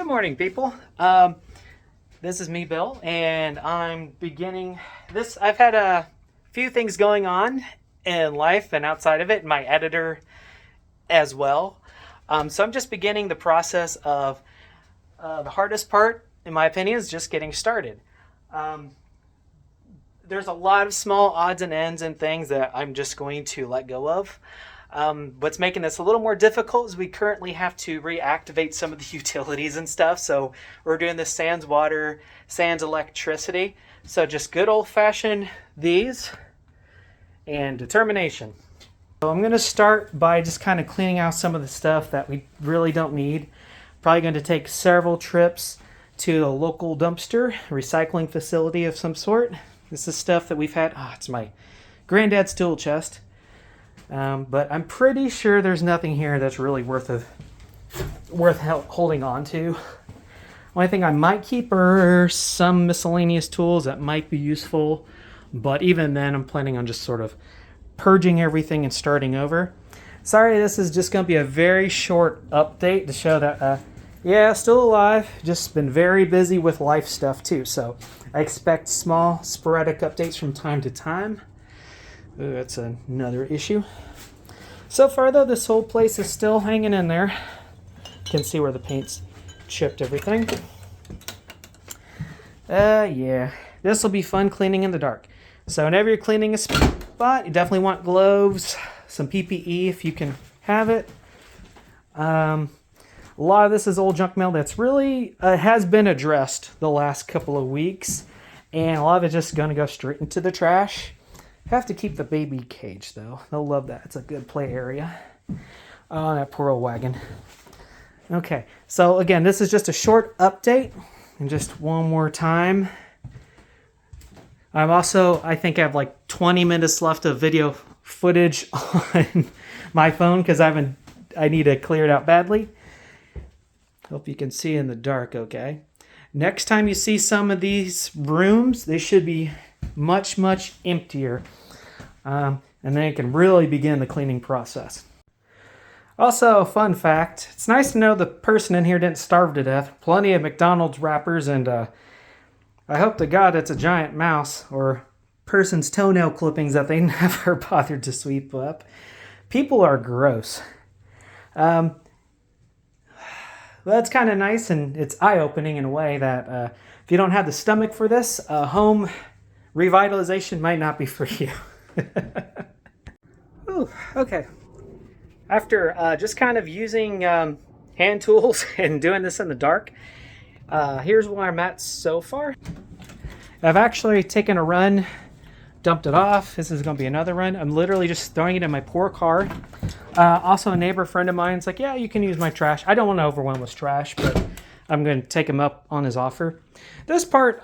Good morning, people. This is me, Bill, and I'm beginning this. I've had a few things going on in life and outside of it, my editor as well. So I'm just beginning the process of the hardest part, in my opinion, is just getting started. There's a lot of small odds and ends and things that I'm just going to let go of. What's making this a little more difficult is we currently have to reactivate some of the utilities and stuff. So we're doing this sans water, sans electricity. So just good old-fashioned these and determination. So I'm going to start by just kind of cleaning out some of the stuff that we really don't need. Probably going to take several trips to a local dumpster, recycling facility of some sort. This is stuff that we've had. It's my granddad's tool chest. But I'm pretty sure there's nothing here that's really worth holding on to. Only thing I might keep are some miscellaneous tools that might be useful, but even then I'm planning on just sort of purging everything and starting over. Sorry, this is just going to be a very short update to show that, still alive, just been very busy with life stuff too, so I expect small sporadic updates from time to time. Ooh, that's another issue. So far though, this whole place is still hanging in there. You can see where the paint's chipped everything. This will be fun cleaning in the dark. So whenever you're cleaning a spot, you definitely want gloves, some PPE if you can have it. A lot of this is old junk mail that's really has been addressed the last couple of weeks, and a lot of it's just going to go straight into the trash. Have to keep the baby cage though. They'll love that. It's a good play area. Oh, that poor old wagon. Okay, so again, this is just a short update. And just one more time. I think I have like 20 minutes left of video footage on my phone because I need to clear it out badly. Hope you can see in the dark okay. Next time you see some of these rooms, they should be much emptier, and then you can really begin the cleaning process. Also, fun fact, it's nice to know the person in here didn't starve to death. Plenty of McDonald's wrappers, and I hope to God it's a giant mouse or person's toenail clippings that they never bothered to sweep up. People are gross. Well, that's kind of nice, and it's eye-opening in a way that if you don't have the stomach for this, home revitalization might not be for you. Ooh, okay. After just kind of using hand tools and doing this in the dark, here's where I'm at so far. I've actually taken a run, dumped it off. This is going to be another run. I'm literally just throwing it in my poor car. Also, a neighbor friend of mine's like, yeah, you can use my trash. I don't want to overwhelm with trash, but I'm going to take him up on his offer. This part,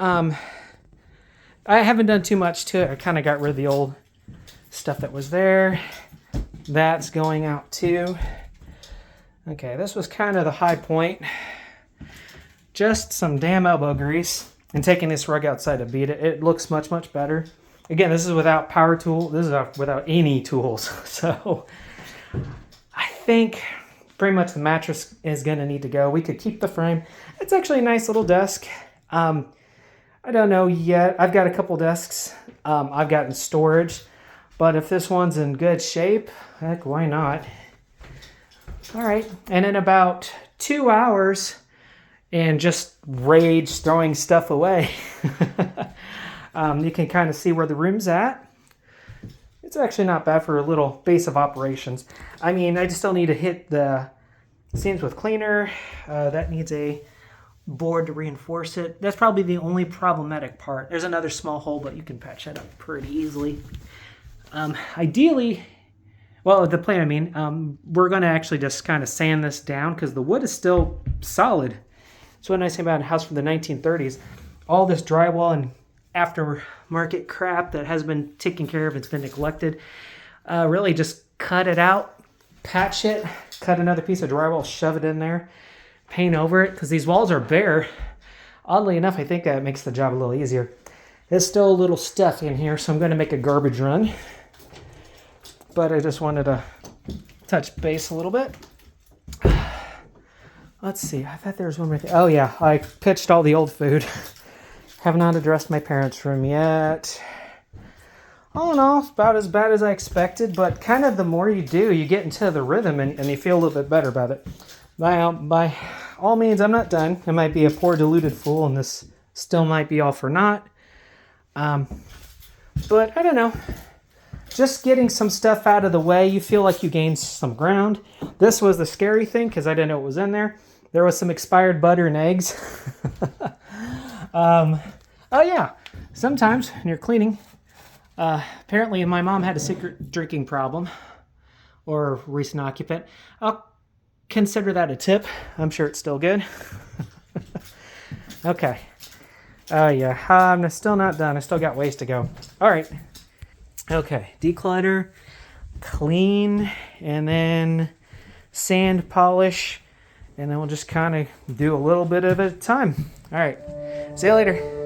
I haven't done too much to it. I kind of got rid of the old stuff that was there. That's going out too. Okay, this was kind of the high point. Just some damn elbow grease and taking this rug outside to beat it. It looks much better. Again, this is without power tool. This is without any tools. So I think pretty much the mattress is going to need to go. We could keep the frame. It's actually a nice little desk. I don't know yet. I've got a couple desks I've got in storage, but if this one's in good shape, heck, why not? All right, and in about 2 hours and just rage throwing stuff away, you can kind of see where the room's at. It's actually not bad for a little base of operations. I mean, I just still need to hit the seams with cleaner. That needs a board to reinforce it. That's probably the only problematic part. There's another small hole, but you can patch that up pretty easily. Ideally, well, the plan, we're going to actually just kind of sand this down because the wood is still solid. That's what I say about a house from the 1930s. All this drywall and aftermarket crap that has been taken care of, it's been neglected. Really just cut it out, patch it, cut another piece of drywall, shove it in there, paint over it because these walls are bare. Oddly enough, I think that makes the job a little easier. There's still a little stuff in here, so I'm going to make a garbage run. But I just wanted to touch base a little bit. Let's see. I thought there was one right there. Oh, yeah. I pitched all the old food. Have not addressed my parents' room yet. All in all, it's about as bad as I expected, but kind of the more you do, you get into the rhythm and you feel a little bit better about it. By all means, I'm not done. I might be a poor deluded fool, and this still might be all for naught. But I don't know. Just getting some stuff out of the way, you feel like you gained some ground. This was the scary thing because I didn't know what was in there. There was some expired butter and eggs. Oh yeah, sometimes when you're cleaning, apparently my mom had a secret drinking problem, or recent occupant. I'll consider that a tip. I'm sure it's still good. Okay. Oh yeah, I'm still not done. I still got ways to go. All right. Okay, declutter, clean, and then sand, polish, and then we'll just kind of do a little bit of it at a time. All right, see you later.